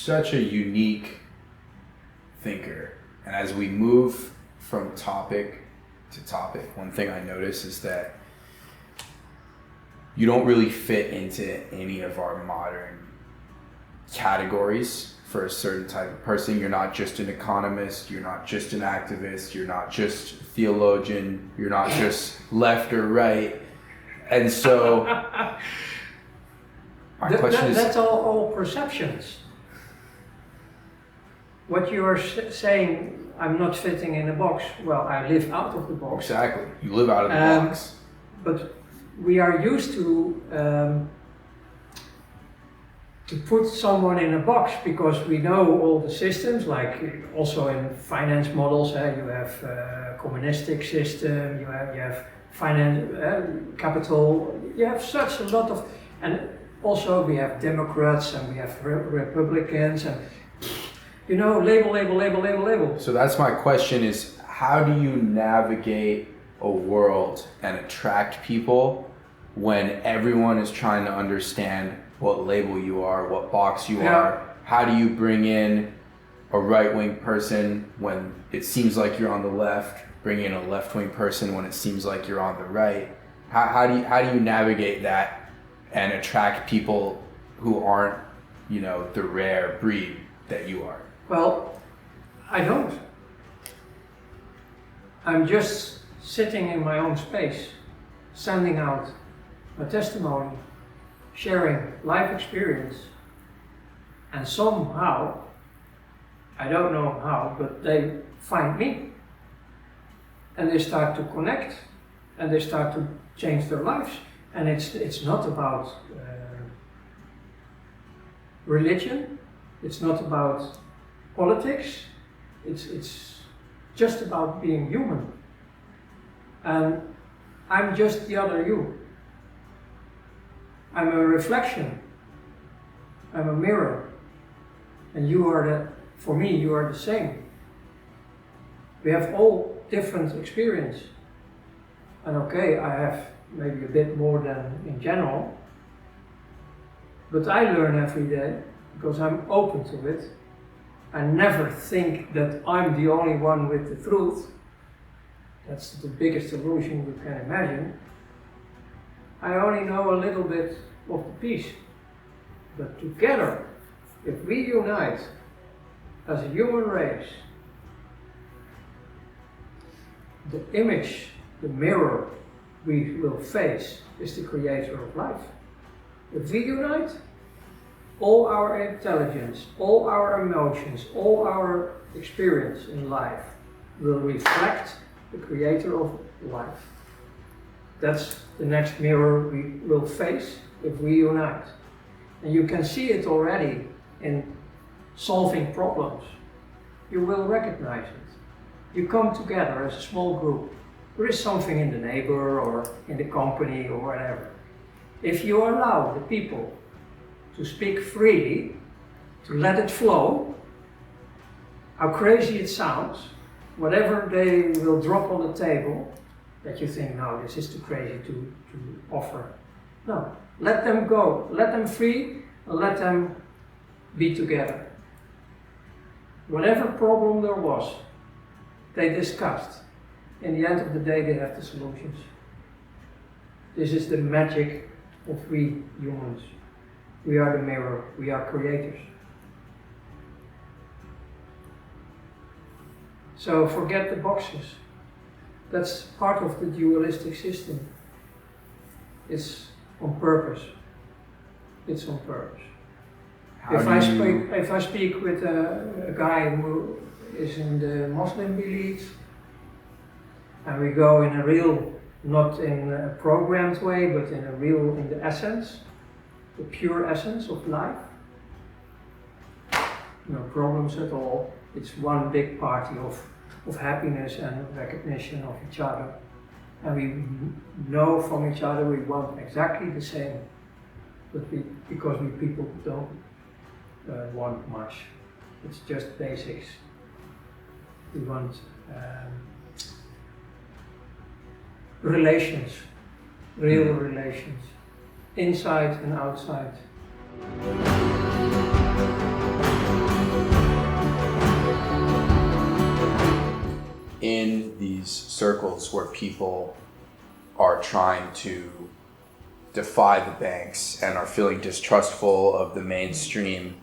such a unique thinker. And as we move from topic to topic, one thing I notice is that you don't really fit into any of our modern categories for a certain type of person. You're not just an economist, you're not just an activist, you're not just a theologian, you're not just left or right. And so my question is... That's all perceptions. What you are saying, I'm not fitting in a box. Well, I live out of the box. Exactly, you live out of the box. But we are used to put someone in a box because we know all the systems, like also in finance models, you have communistic system, you have finance, capital, you have such a lot of, and also we have Democrats and we have Republicans and, you know, label. So that's my question is, how do you navigate a world and attract people when everyone is trying to understand what label you are, what box you are? How do you bring in a right-wing person when it seems like you're on the left, bring in a left-wing person when it seems like you're on the right? How do you navigate that and attract people who aren't, you know, the rare breed that you are? Well, I don't. I'm just sitting in my own space, sending out my testimony, sharing life experience, and somehow, I don't know how, but they find me and they start to connect and they start to change their lives. And it's not about religion, it's not about politics, it's just about being human. And I'm just the other you. I'm a reflection, I'm a mirror, and you are for me, you are the same. We have all different experience, and okay, I have maybe a bit more than in general, but I learn every day because I'm open to it. I never think that I'm the only one with the truth. That's the biggest illusion you can imagine. I only know a little bit of the piece, but together, if we unite as a human race, the image, the mirror we will face is the creator of life. If we unite, all our intelligence, all our emotions, all our experience in life will reflect the creator of life. That's the next mirror we will face if we unite. And you can see it already in solving problems. You will recognize it. You come together as a small group. There is something in the neighbor or in the company or whatever. If you allow the people to speak freely, to let it flow, how crazy it sounds, whatever they will drop on the table, that you think, no, this is too crazy to offer. No, let them go, let them free, and let them be together. Whatever problem there was, they discussed. In the end of the day, they have the solutions. This is the magic of we humans. We are the mirror, we are creators. So forget the boxes. That's part of the dualistic system. It's on purpose. It's on purpose. If I speak with a guy who is in the Muslim belief, and we go in a real, not in a programmed way, but in the essence, the pure essence of life, no problems at all. It's one big party of happiness and recognition of each other. And we know from each other we want exactly the same, but because we people don't want much. It's just basics. We want relations, real relations, inside and outside. in these circles where people are trying to defy the banks and are feeling distrustful of the mainstream,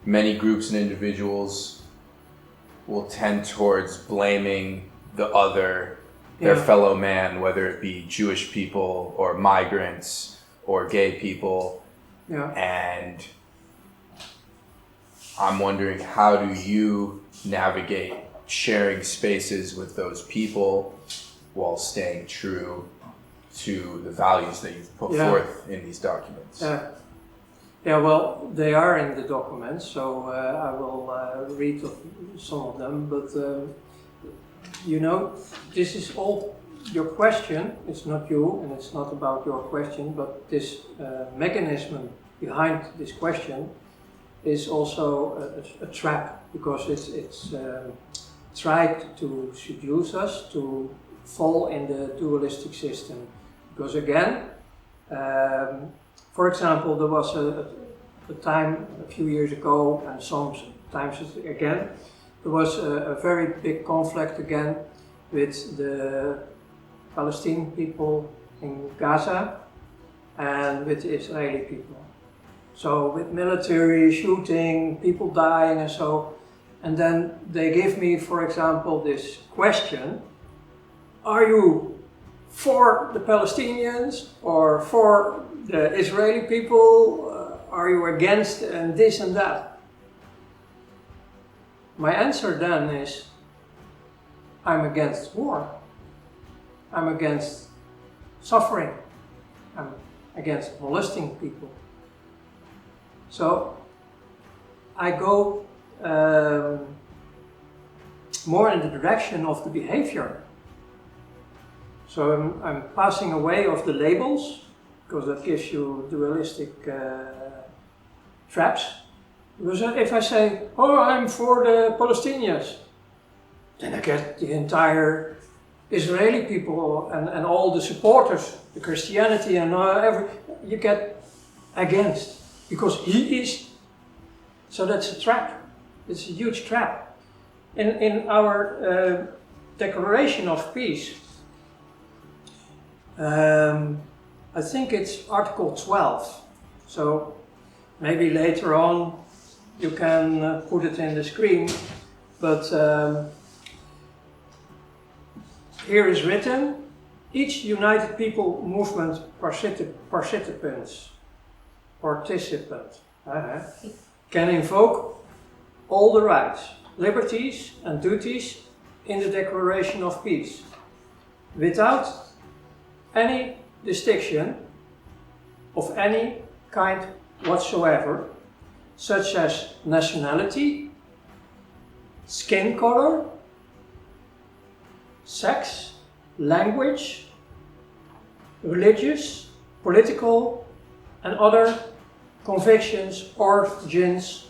many groups and individuals will tend towards blaming the other, their fellow man, whether it be Jewish people or migrants or gay people. Yeah. And I'm wondering, how do you navigate sharing spaces with those people while staying true to the values that you've put forth in these documents? Yeah, well, they are in the documents, so I will read some of them, but you know, this is all your question. It's not you, and it's not about your question, but this mechanism behind this question is also a trap, because it's tried to seduce us to fall in the dualistic system. Because again, for example, there was a time a few years ago, and sometimes again, there was a very big conflict again with the Palestinian people in Gaza and with the Israeli people. So with military shooting, people dying and so, and then they give me, for example, this question: are you for the Palestinians or for the Israeli people? Are you against and this and that? My answer then is, I'm against war. I'm against suffering. I'm against molesting people. So I go more in the direction of the behavior. So I'm passing away of the labels, because that gives you dualistic traps. Because if I say, oh, I'm for the Palestinians, then I get the entire Israeli people and all the supporters, the Christianity and you get against, because he is. So that's a trap. It's a huge trap. In our Declaration of Peace, I think it's Article 12. So maybe later on you can put it in the screen, but here is written: each United People Movement participant can invoke all the rights, liberties and duties in the Declaration of Peace without any distinction of any kind whatsoever, such as nationality, skin color, sex, language, religious, political and other convictions, origins,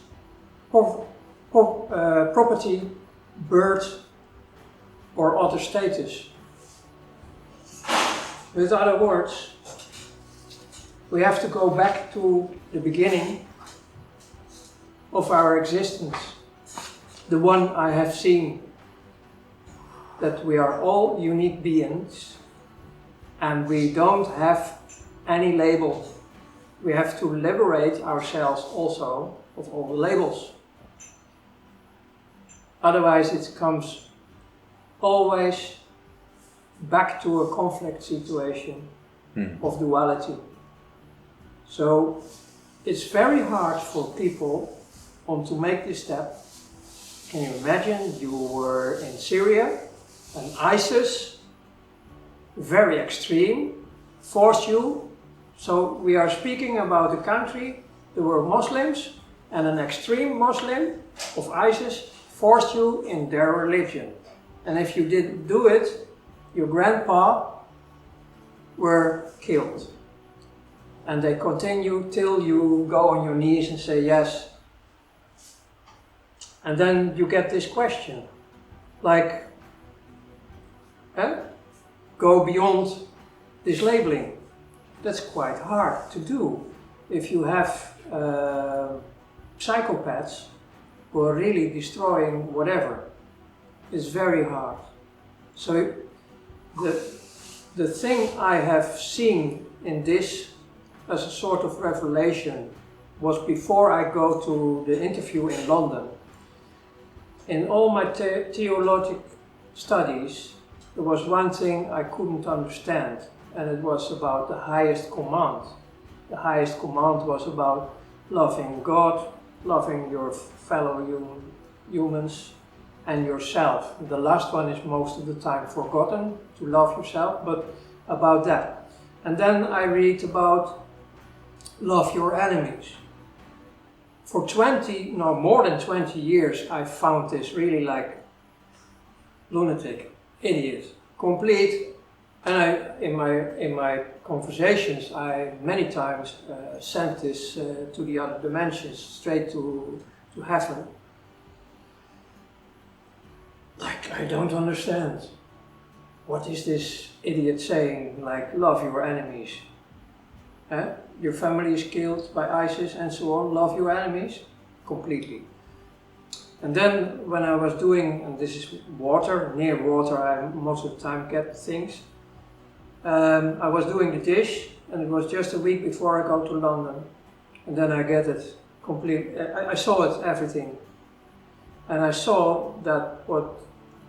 property, birth or other status. With other words, we have to go back to the beginning of our existence, the one I have seen, that we are all unique beings and we don't have any label. We have to liberate ourselves also of all the labels. Otherwise it comes always back to a conflict situation of duality. So it's very hard for people to make this step. Can you imagine you were in Syria and ISIS, very extreme, forced you. So we are speaking about a country, there were Muslims, and an extreme Muslim of ISIS forced you in their religion. And if you didn't do it, your grandpa were killed. And they continue till you go on your knees and say yes. And then you get this question, like, go beyond this labeling. That's quite hard to do if you have psychopaths who are really destroying whatever. It's very hard. So the thing I have seen in this as a sort of revelation was before I go to the interview in London. In all my theological studies, there was one thing I couldn't understand, and it was about the highest command. The highest command was about loving God, loving your fellow humans, and yourself. The last one is most of the time forgotten, to love yourself, but about that. And then I read about love your enemies. For more than 20 years, I found this really like lunatic, idiot, complete. And in my conversations, I many times sent this to the other dimensions, straight to heaven. Like, I don't understand. What is this idiot saying, like, love your enemies? Your family is killed by ISIS and so on, love your enemies? Completely. And then when I was doing, and this is water, near water I most of the time get things. I was doing the dish, and it was just a week before I go to London. And then I get it complete. I saw it, everything. And I saw that what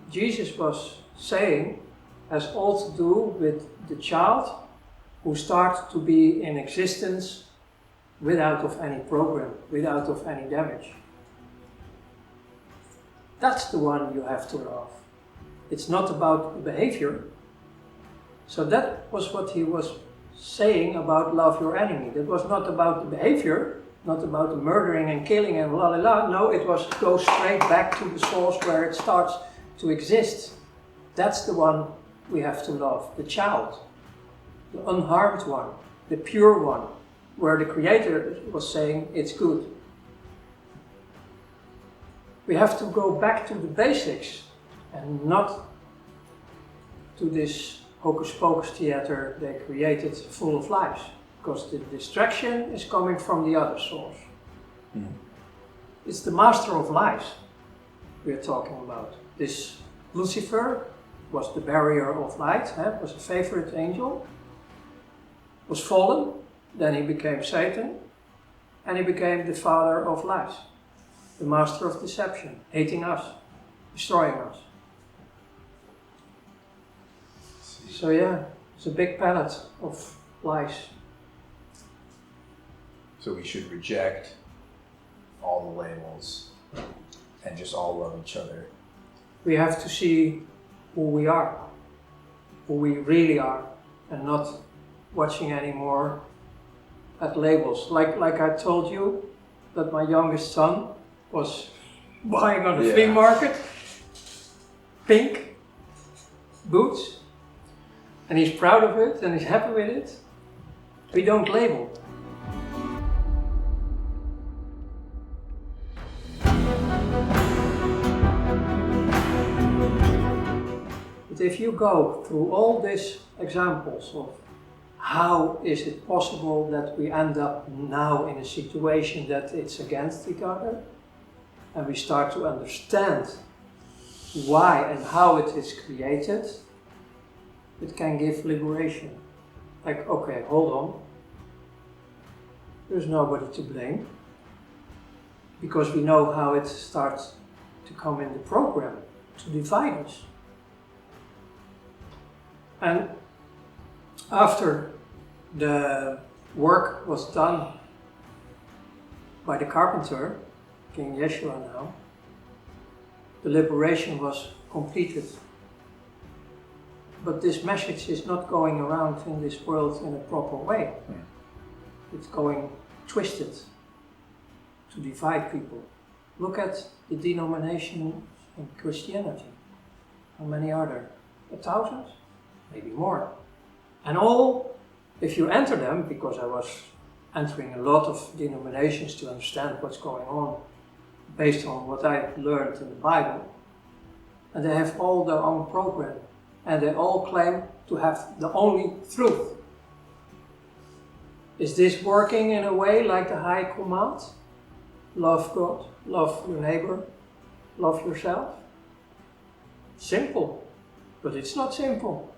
Jesus was saying has all to do with the child who starts to be in existence without of any program, without of any damage. That's the one you have to love. It's not about behavior. So that was what he was saying about love your enemy. That was not about the behavior, not about the murdering and killing and la la la. No, it was go straight back to the source where it starts to exist. That's the one we have to love, the child, the unharmed one, the pure one, where the Creator was saying it's good. We have to go back to the basics and not to this hocus pocus theater they created full of lies, because the distraction is coming from the other source. Mm. It's the master of lies we are talking about. This Lucifer was the barrier of light, was a favorite angel, was fallen, then he became Satan, and he became the father of lies, the master of deception, hating us, destroying us. So yeah, it's a big palette of lies. So we should reject all the labels and just all love each other. We have to see who we are, who we really are, and not watching anymore at labels. Like I told you, that my youngest son was buying on the flea market pink boots, and he's proud of it and he's happy with it. We don't label. But if you go through all these examples of how is it possible that we end up now in a situation that it's against each other, and we start to understand why and how it is created, it can give liberation. Like, okay, hold on. There's nobody to blame, because we know how it starts to come in the program to divide us. And after the work was done by the carpenter, King Yeshua now, the liberation was completed. But this message is not going around in this world in a proper way. It's going twisted to divide people. Look at the denominations in Christianity. How many are there? 1,000? Maybe more. And all, if you enter them, because I was entering a lot of denominations to understand what's going on based on what I learned in the Bible, and they have all their own program, and they all claim to have the only truth. Is this working in a way like the high command? Love God, love your neighbor, love yourself. Simple, But it's not simple,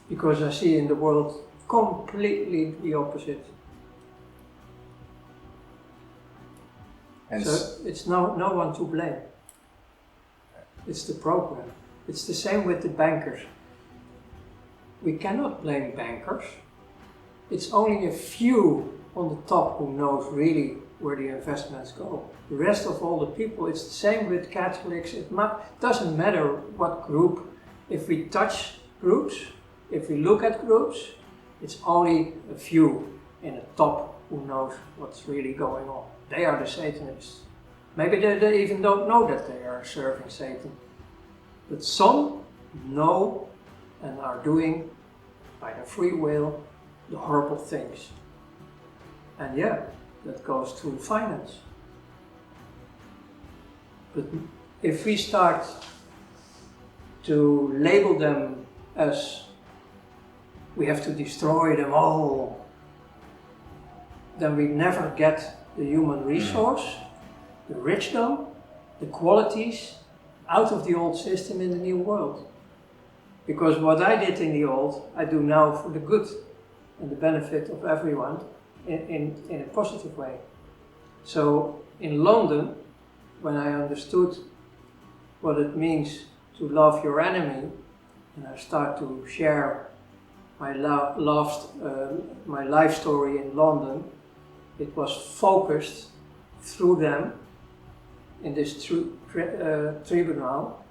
because I see in the world completely the opposite. And so it's no one to blame. It's the program. It's the same with the bankers. We cannot blame bankers. It's only a few on the top who knows really where the investments go. The rest of all the people, it's the same with Catholics. It doesn't matter what group. If we touch groups, if we look at groups, it's only a few in the top who knows what's really going on. They are the Satanists. Maybe they even don't know that they are serving Satan. But some know and are doing, by their free will, the horrible things. And yeah, that goes to finance. But if we start to label them as we have to destroy them all, then we never get the human resource, the richdom, the qualities out of the old system in the new world. Because what I did in the old, I do now for the good and the benefit of everyone in a positive way. So in London, when I understood what it means to love your enemy, and I start to share my my life story in London, it was focused through them in this tribunal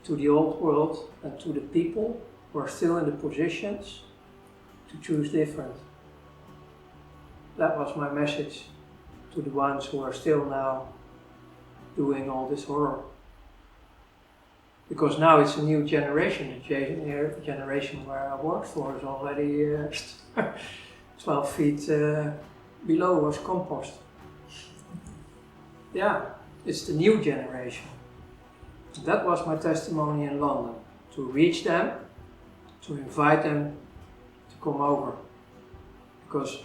to the old world and to the people who are still in the positions to choose different. That was my message to the ones who are still now doing all this horror. Because now it's a new generation. The generation where I worked for is already 12 feet below was compost. Yeah, it's the new generation. That was my testimony in London, to reach them, to invite them to come over. Because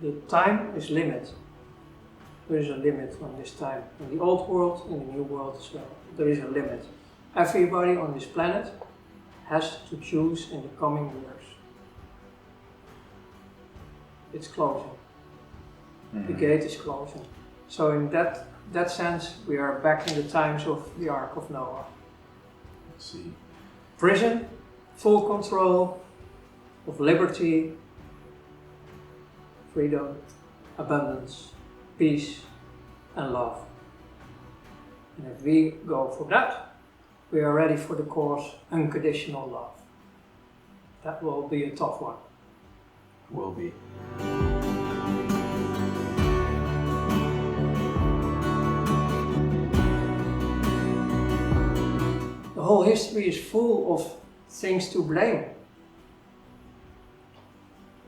the time is limited. There is a limit on this time. In the old world, in the new world as well. There is a limit. Everybody on this planet has to choose in the coming years. It's closing. The gate is closing. So in that sense, we are back in the times of the Ark of Noah. Let's see. Prison, full control of liberty, freedom, abundance, peace and love. And if we go for that, we are ready for the course unconditional love. That will be a tough one. Will be. The whole history is full of things to blame.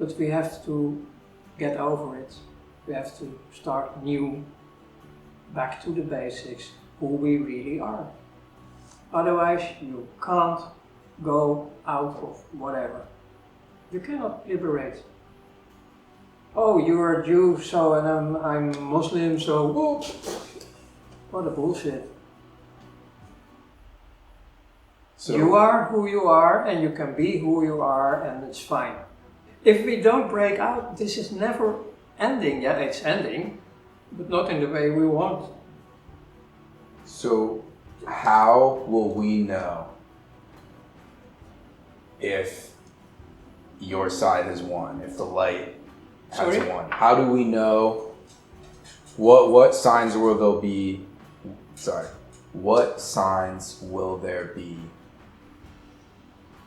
But we have to get over it. We have to start new, back to the basics, who we really are. Otherwise, you can't go out of whatever. You cannot liberate. Oh, you're a Jew, so and I'm Muslim, so whoop. What a bullshit. So you are who you are, and you can be who you are, and it's fine. If we don't break out, this is never ending. Yeah, it's ending, but not in the way we want. So how will we know if your side has won, if the light has won? How do we know what signs will there be? What signs will there be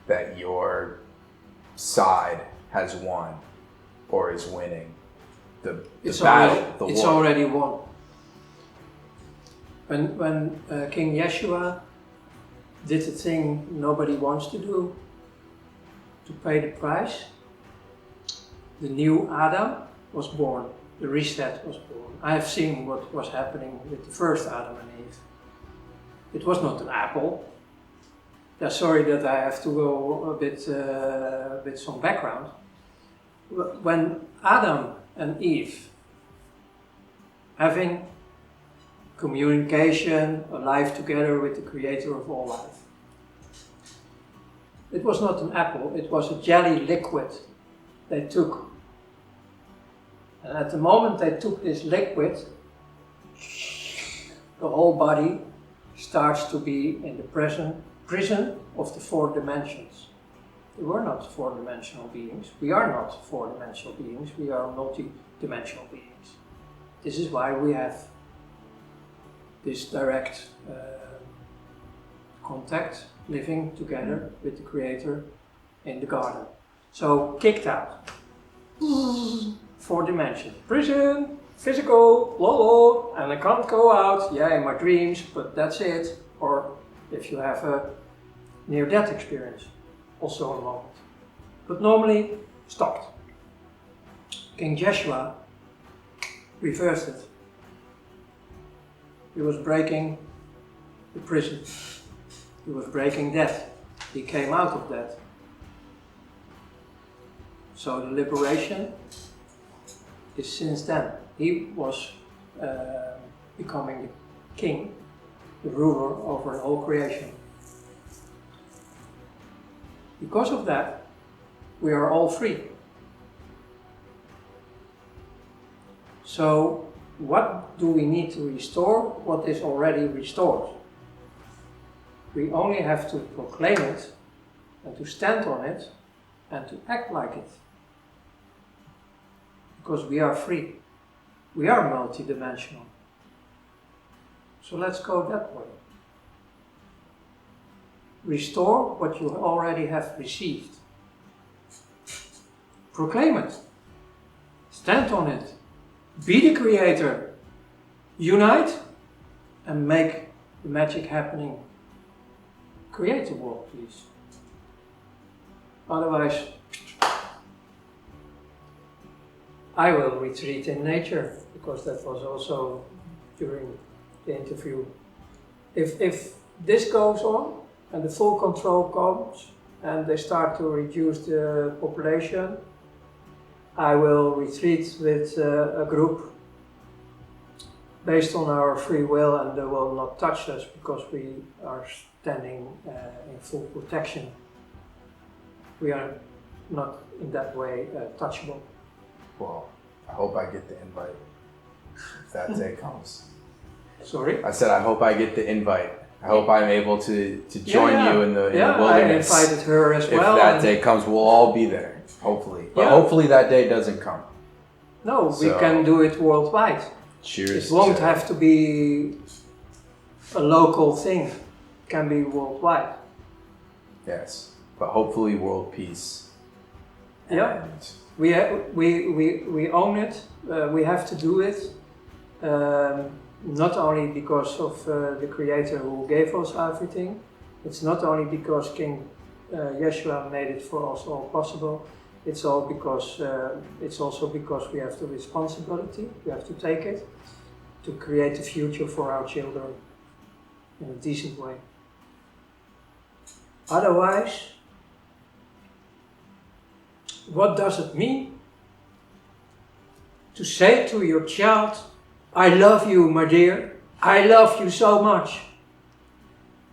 that your side has won or is winning the battle? It's already won. When King Yeshua did the thing nobody wants to do, to pay the price, the new Adam was born, the reset was born. I have seen what was happening with the first Adam and Eve. It was not an apple. Yeah, sorry that I have to go a bit with some background. When Adam and Eve, having communication, a life together with the creator of all life, It was not an apple, it was a jelly liquid they took. And at the moment they took this liquid, the whole body starts to be in the prison of the 4 dimensions. We were not 4-dimensional beings. We are not 4-dimensional beings. We are multi-dimensional beings. This is why we have this direct contact, living together with the Creator in the garden. So, kicked out. 4 dimensions. Prison, physical, lol, and I can't go out. Yeah, in my dreams, but that's it. Or if you have a near-death experience, also a moment. But normally, stopped. King Joshua reversed it. He was breaking the prison. He was breaking death. He came out of that. So the liberation is since then. He was becoming the king, the ruler over the whole creation. Because of that, we are all free. So, what do we need to restore? What is already restored? We only have to proclaim it, and to stand on it, and to act like it. Because we are free. We are multidimensional. So let's go that way. Restore what you already have received. Proclaim it. Stand on it. Be the creator. Unite and make the magic happening. Create the world, please. Otherwise, I will retreat in nature, because that was also during the interview. If this goes on and the full control comes and they start to reduce the population, I will retreat with a group based on our free will, and they will not touch us because we are standing in full protection. We are not in that way touchable. Well, I hope I get the invite if that day comes. Sorry? I said I hope I get the invite. I hope I'm able to join you in the wilderness. I invited her as well. If that day comes, we'll all be there, hopefully. But hopefully that day doesn't come. No, we can do it worldwide. Cheers. It won't have to be a local thing. It can be worldwide. Yes, but hopefully world peace. Yeah. We own it. We have to do it. Not only because of the Creator who gave us everything. It's not only because King Yeshua made it for us all possible. It's also because we have the responsibility. We have to take it to create a future for our children in a decent way. Otherwise, what does it mean to say to your child, I love you, my dear, I love you so much?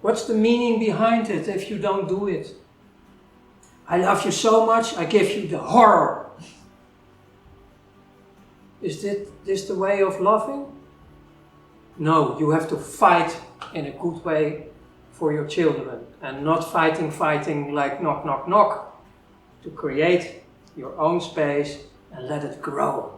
What's the meaning behind it if you don't do it? I love you so much, I give you the horror. Is this the way of loving? No, you have to fight in a good way for your children, and not fighting like knock, knock, knock, to create your own space and let it grow.